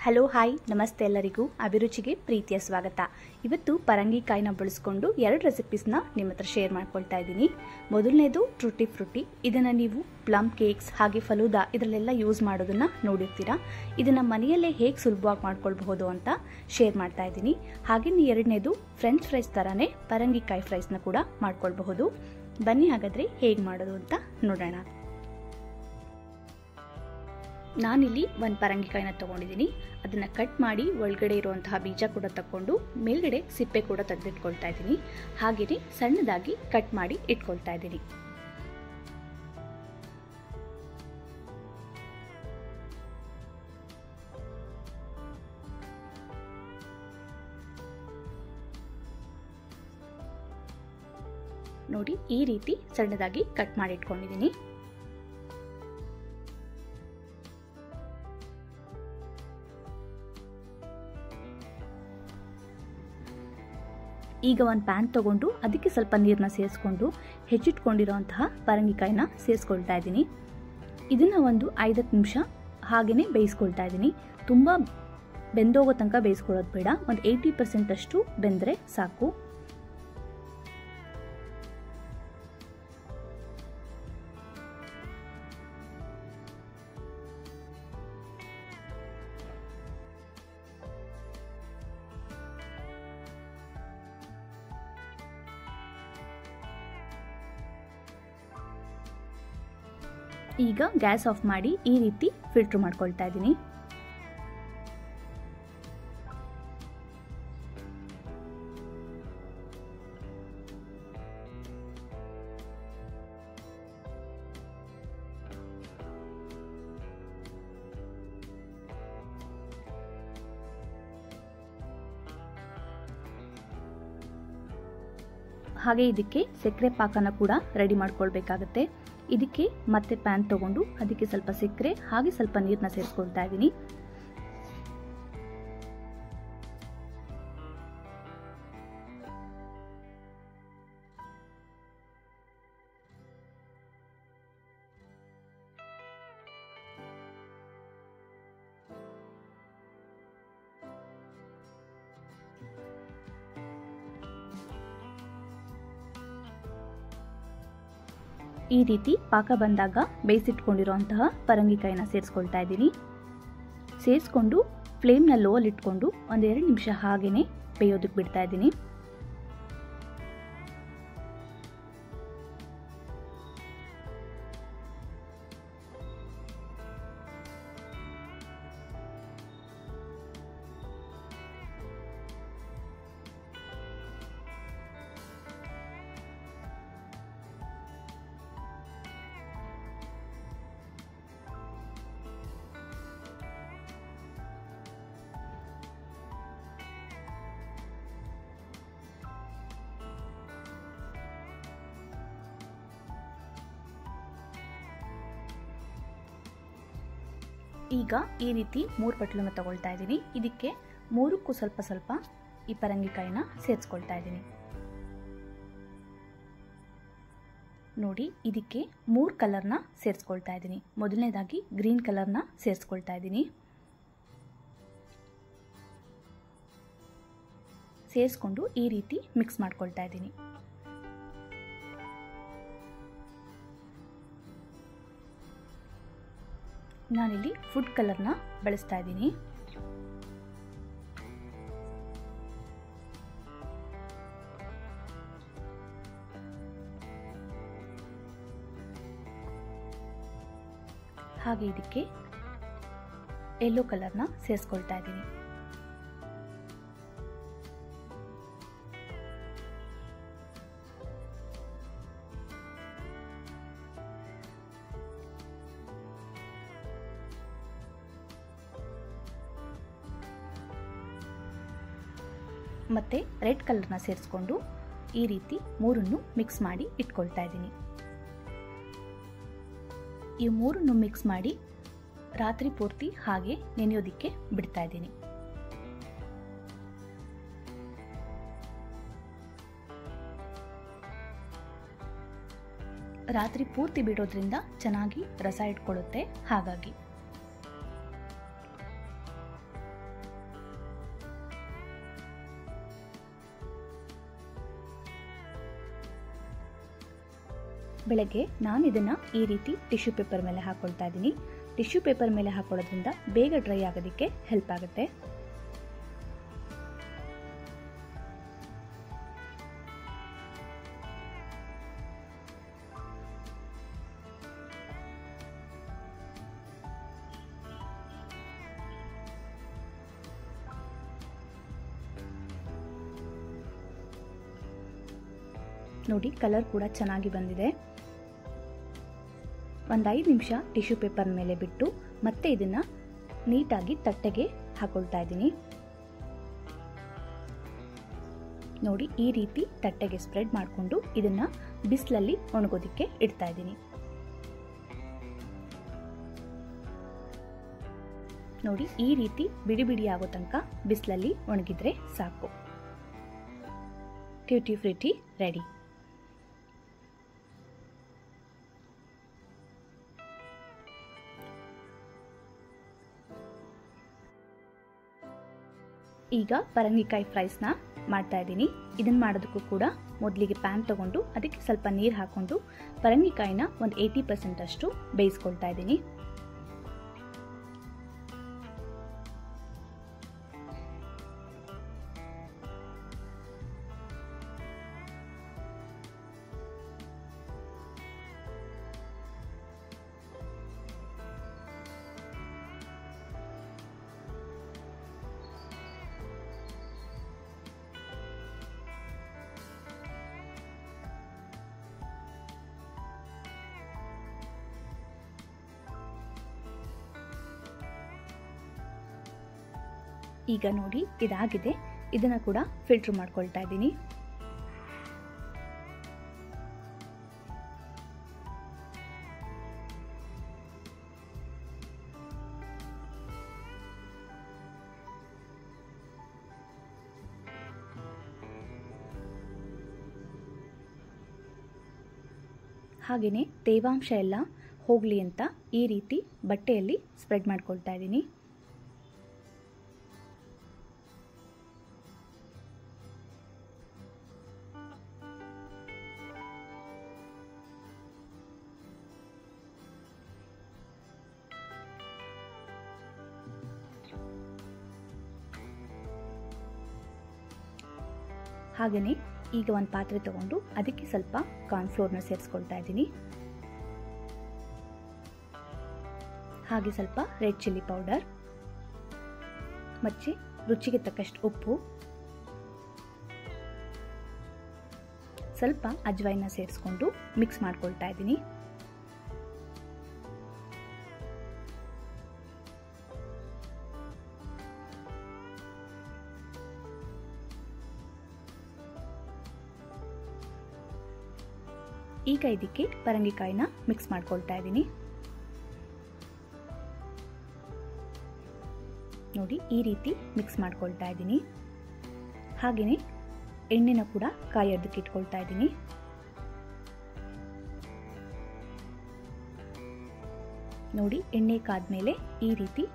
Hello hi ನಮಸ್ತೆ ಎಲ್ಲರಿಗೂ ಅಭಿರುಚಿಗೆ ಪ್ರೀತಿಯ ಸ್ವಾಗತ. ಇವತ್ತು ಪರಂಗಿಕಾಯಿನ ಬಳಸ್ಕೊಂಡು 2 ರೆಸಿಪೀಸ್ನ ನಿಮ್ಮ ಹತ್ರ ಶೇರ್ ಮಾಡ್ಕೊಳ್ತಾ ಇದ್ದೀನಿ. ಮೊದಲನೇದು ಟ್ರೂಟಿ ಫ್ರೂಟಿ. ಇದನ್ನು ನೀವು ಪ್ಲಮ್ ಕೇಕ್ಸ್ ಹಾಗೆ ಫಲೂದಾ ಇದರಲ್ಲೆಲ್ಲ ಯೂಸ್ ಮಾಡೋದನ್ನು ನೋಡಿರ್ತೀರಾ. ಇದನ್ನು ಮನೆಯಲ್ಲೇ ಹೇಗೆ ಸುಲಭವಾಗಿ ಮಾಡ್ಕೊಳ್ಬಹುದು ಅಂತ ಶೇರ್ ಮಾಡ್ತಾ ಇದ್ದೀನಿ. ಹಾಗೆಯೇ ಎರಡನೇದು ಫ್ರೆಂಚ್ ಫ್ರೈಸ್ ಥರನೇ ಪರಂಗಿಕಾಯಿ ಫ್ರೈಸ್ನ ಕೂಡ ಮಾಡ್ಕೊಳ್ಬಹುದು. ಬನ್ನಿ ಹಾಗಾದರೆ ಹೇಗೆ ಮಾಡೋದು ಅಂತ ನೋಡೋಣ. ನಾನಿಲ್ಲಿ ಒಂದು ಪರಂಗಿಕಾಯಿನ ತೊಗೊಂಡಿದ್ದೀನಿ. ಅದನ್ನು ಕಟ್ ಮಾಡಿ ಒಳಗಡೆ ಇರುವಂತಹ ಬೀಜ ಕೂಡ ತಗೊಂಡು ಮೇಲ್ಗಡೆ ಸಿಪ್ಪೆ ಕೂಡ ತೆಗೆದಿಟ್ಕೊಳ್ತಾ ಇದ್ದೀನಿ. ಹಾಗೆಯೇ ಸಣ್ಣದಾಗಿ ಕಟ್ ಮಾಡಿ ಇಟ್ಕೊಳ್ತಾ ಇದ್ದೀನಿ. ನೋಡಿ, ಈ ರೀತಿ ಸಣ್ಣದಾಗಿ ಕಟ್ ಮಾಡಿ ಇಟ್ಕೊಂಡಿದ್ದೀನಿ. ಈಗ ಒಂದು ಪ್ಯಾನ್ ತಗೊಂಡು ಅದಕ್ಕೆ ಸ್ವಲ್ಪ ನೀರನ್ನ ಸೇರಿಸ್ಕೊಂಡು ಹೆಚ್ಚಿಟ್ಕೊಂಡಿರೋಂತಹ ಪರಂಗಿಕಾಯಿನ ಸೇರಿಸ್ಕೊಳ್ತಾ ಇದ್ದೀನಿ. ಇದನ್ನು ಒಂದು 5-10 ನಿಮಿಷ ಹಾಗೆಯೇ ಬೇಯಿಸ್ಕೊಳ್ತಾ ಇದ್ದೀನಿ. ತುಂಬ ಬೆಂದೋಗೋ ತನಕ ಬೇಯಿಸ್ಕೊಳ್ಳೋದು ಬೇಡ, ಒಂದು 80% ಅಷ್ಟು ಬೆಂದರೆ ಸಾಕು. ಈಗ ಗ್ಯಾಸ್ ಆಫ್ ಮಾಡಿ ಈ ರೀತಿ ಫಿಲ್ಟರ್ ಮಾಡ್ಕೊಳ್ತಾ ಇದ್ದೀನಿ. ಹಾಗೆ ಇದಕ್ಕೆ ಸಕ್ಕರೆ ಪಾಕನ ಕೂಡ ರೆಡಿ ಮಾಡ್ಕೊಳ್ಬೇಕಾಗತ್ತೆ. ಇದಕ್ಕೆ ಮತ್ತೆ ಪ್ಯಾನ್ ತಗೊಂಡು ಅದಕ್ಕೆ ಸ್ವಲ್ಪ ಸಕ್ಕರೆ ಹಾಗೆ ಸ್ವಲ್ಪ ನೀರನ್ನ ಸೇರಿಸ್ಕೊಳ್ತಾ ಇದ್ದೀನಿ. ಈ ರೀತಿ ಪಾಕ ಬಂದಾಗ ಬೇಯಿಸಿಟ್ಕೊಂಡಿರೋಂತಹ ಪರಂಗಿಕಾಯಿನ ಸೇರಿಸ್ಕೊಳ್ತಾ ಇದ್ದೀನಿ. ಸೇರಿಸ್ಕೊಂಡು ಫ್ಲೇಮ್ನ ಲೋವಲ್ಲಿ ಇಟ್ಕೊಂಡು 1-2 ನಿಮಿಷ ಹಾಗೇನೆ ಬೇಯೋದಕ್ಕೆ ಬಿಡ್ತಾ ಇದ್ದೀನಿ. ಈಗ ಈ ರೀತಿ 3 ಪಟ್ಲನ್ನು ತಗೊಳ್ತಾ ಇದ್ದೀನಿ. ಇದಕ್ಕೆ 3ಕ್ಕೂ ಸ್ವಲ್ಪ ಸ್ವಲ್ಪ ಈ ಪರಂಗಿಕಾಯಿನ ಸೇರಿಸ್ಕೊಳ್ತಾ ಇದ್ದೀನಿ. ನೋಡಿ, ಇದಕ್ಕೆ 3 ಕಲರ್ನ ಸೇರಿಸ್ಕೊಳ್ತಾ ಇದ್ದೀನಿ. ಮೊದಲನೇದಾಗಿ ಗ್ರೀನ್ ಕಲರ್ನ ಸೇರಿಸ್ಕೊಳ್ತಾ ಇದ್ದೀನಿ. ಸೇರಿಸ್ಕೊಂಡು ಈ ರೀತಿ ಮಿಕ್ಸ್ ಮಾಡ್ಕೊಳ್ತಾ ಇದ್ದೀನಿ. ನಾನಿಲ್ಲಿ ಫುಡ್ ಕಲರ್ನ ಬಳಸ್ತಾ ಇದ್ದೀನಿ. ಹಾಗೆ ಇದಕ್ಕೆ ಯೆಲ್ಲೋ ಕಲರ್ನ ಸೇರಿಸ್ಕೊಳ್ತಾ ಇದ್ದೀನಿ. ಮತ್ತೆ ರೆಡ್ ಕಲರ್ನ ಸೇರಿಸ್ಕೊಂಡು ಈ ರೀತಿ 3 ಮಿಕ್ಸ್ ಮಾಡಿ ಇಟ್ಕೊಳ್ತಾ ಇದ್ದೀನಿ. ಈ 3 ಮಿಕ್ಸ್ ಮಾಡಿ ರಾತ್ರಿ ಪೂರ್ತಿ ಹಾಗೆ ನೆನೆಯೋದಿಕ್ಕೆ ಬಿಡ್ತಾ ಇದ್ದೀನಿ. ರಾತ್ರಿ ಪೂರ್ತಿ ಬಿಡೋದ್ರಿಂದ ಚೆನ್ನಾಗಿ ರಸ ಇಟ್ಕೊಳ್ಳುತ್ತೆ. ಹಾಗಾಗಿ ಬೆಳಗ್ಗೆ ನಾನು ಇದನ್ನು ಈ ರೀತಿ ಟಿಶ್ಯೂ ಪೇಪರ್ ಮೇಲೆ ಹಾಕ್ಕೊಳ್ತಾ ಇದ್ದೀನಿ. ಟಿಶ್ಯೂ ಪೇಪರ್ ಮೇಲೆ ಹಾಕೊಳ್ಳೋದ್ರಿಂದ ಬೇಗ ಡ್ರೈ ಆಗೋದಕ್ಕೆ ಹೆಲ್ಪ್ ಆಗುತ್ತೆ. ನೋಡಿ ಕಲರ್ ಕೂಡ ಚೆನ್ನಾಗಿ ಬಂದಿದೆ. ಒಂದು 5 ನಿಮಿಷ ಟಿಶ್ಯೂ ಪೇಪರ್ ಮೇಲೆ ಬಿಟ್ಟು ಮತ್ತೆ ಇದನ್ನ ನೀಟಾಗಿ ತಟ್ಟೆಗೆ ಹಾಕೊಳ್ತಾ ಇದ್ದೀನಿ. ನೋಡಿ ಈ ರೀತಿ ತಟ್ಟೆಗೆ ಸ್ಪ್ರೆಡ್ ಮಾಡಿಕೊಂಡು ಇದನ್ನ ಬಿಸಿಲಲ್ಲಿ ಒಣಗೋದಿಕ್ಕೆ ಇಡ್ತಾ ಇದ್ದೀನಿ. ನೋಡಿ ಈ ರೀತಿ ಬಿಡಿ ಬಿಡಿ ಆಗೋ ತನಕ ಬಿಸಿಲಲ್ಲಿ ಒಣಗಿದ್ರೆ ಸಾಕು. ಟ್ಯೂಟಿ ಫ್ರೂಟಿ ರೆಡಿ. ಈಗ ಪರಂಗಿಕಾಯಿ ಫ್ರೈಸ್ನ ಮಾಡ್ತಾ ಇದ್ದೀನಿ. ಇದನ್ನ ಮಾಡೋದಕ್ಕೂ ಕೂಡ ಮೊದಲಿಗೆ ಪ್ಯಾನ್ ತಗೊಂಡು ಅದಕ್ಕೆ ಸ್ವಲ್ಪ ನೀರು ಹಾಕೊಂಡು ಪರಂಗಿಕಾಯಿನ ಒಂದು 80% ಅಷ್ಟು ಬೇಯಿಸ್ಕೊಳ್ತಾ ಇದ್ದೀನಿ. ಈಗ ನೋಡಿ ಇದಾಗಿದೆ. ಇದನ್ನ ಕೂಡ ಫಿಲ್ಟರ್ ಮಾಡ್ಕೊಳ್ತಾ ಇದ್ದೀನಿ. ಹಾಗೆಯೇ ತೇವಾಂಶ ಎಲ್ಲ ಹೋಗಲಿ ಅಂತ ಈ ರೀತಿ ಬಟ್ಟೆಯಲ್ಲಿ ಸ್ಪ್ರೆಡ್ ಮಾಡ್ಕೊಳ್ತಾ ಇದ್ದೀನಿ. ಹಾಗೆಯೇ ಈಗ ಒಂದು ಪಾತ್ರೆ ತಗೊಂಡು ಅದಕ್ಕೆ ಸ್ವಲ್ಪ ಕಾರ್ನ್ಫ್ಲೋರ್ನ ಸೇರಿಸ್ಕೊಳ್ತಾ ಇದ್ದೀನಿ. ಹಾಗೆ ಸ್ವಲ್ಪ ರೆಡ್ ಚಿಲ್ಲಿ ಪೌಡರ್ ಮತ್ತು ರುಚಿಗೆ ತಕ್ಕಷ್ಟು ಉಪ್ಪು, ಸ್ವಲ್ಪ ಅಜ್ವೈನ ಸೇರಿಸ್ಕೊಂಡು ಮಿಕ್ಸ್ ಮಾಡ್ಕೊಳ್ತಾ ಇದ್ದೀನಿ. ಈಗ ಇದಕ್ಕೆ ಪರಂಗಿಕಾಯಿನ ಮಿಕ್ಸ್ ಮಾಡ್ಕೊಳ್ತಾ ಇದ್ದೀನಿ. ನೋಡಿ ಈ ರೀತಿ ಮಿಕ್ಸ್ ಮಾಡ್ಕೊಳ್ತಾ ಇದ್ದೀನಿ. ಹಾಗೆಯೇ ಎಣ್ಣೆನ ಕೂಡ ಕಾಯೋದಕ್ಕೆ ಇಟ್ಕೊಳ್ತಾ ಇದ್ದೀನಿ. ನೋಡಿ ಎಣ್ಣೆ ಕಾದ್ಮೇಲೆ ಈ ರೀತಿ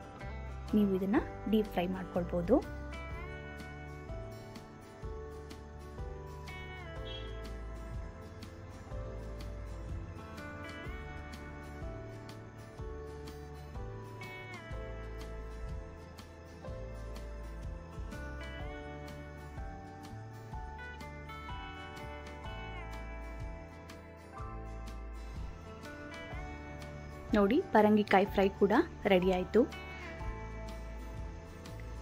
ನೀವು ಇದನ್ನ ಡೀಪ್ ಫ್ರೈ ಮಾಡ್ಕೊಳ್ಬೋದು. ನೋಡಿ ಪರಂಗಿಕಾಯಿ ಫ್ರೈ ಕೂಡ ರೆಡಿ ಆಯಿತು.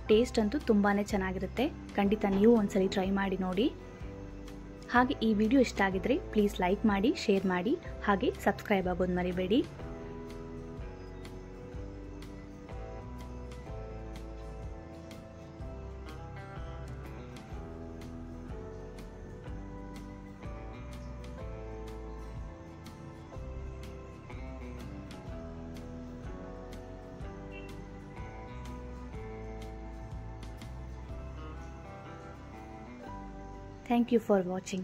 ಟೇಸ್ಟ್ ಅಂತೂ ತುಂಬಾ ಚೆನ್ನಾಗಿರುತ್ತೆ. ಖಂಡಿತ ನೀವು ಒಂದ್ಸಲಿ ಟ್ರೈ ಮಾಡಿ ನೋಡಿ. ಹಾಗೆ ಈ ವಿಡಿಯೋ ಇಷ್ಟ ಆಗಿದ್ರೆ ಪ್ಲೀಸ್ ಲೈಕ್ ಮಾಡಿ, ಶೇರ್ ಮಾಡಿ, ಹಾಗೆ ಸಬ್ಸ್ಕ್ರೈಬ್ ಆಗೋದು ಮರಿಬೇಡಿ. Thank you for watching.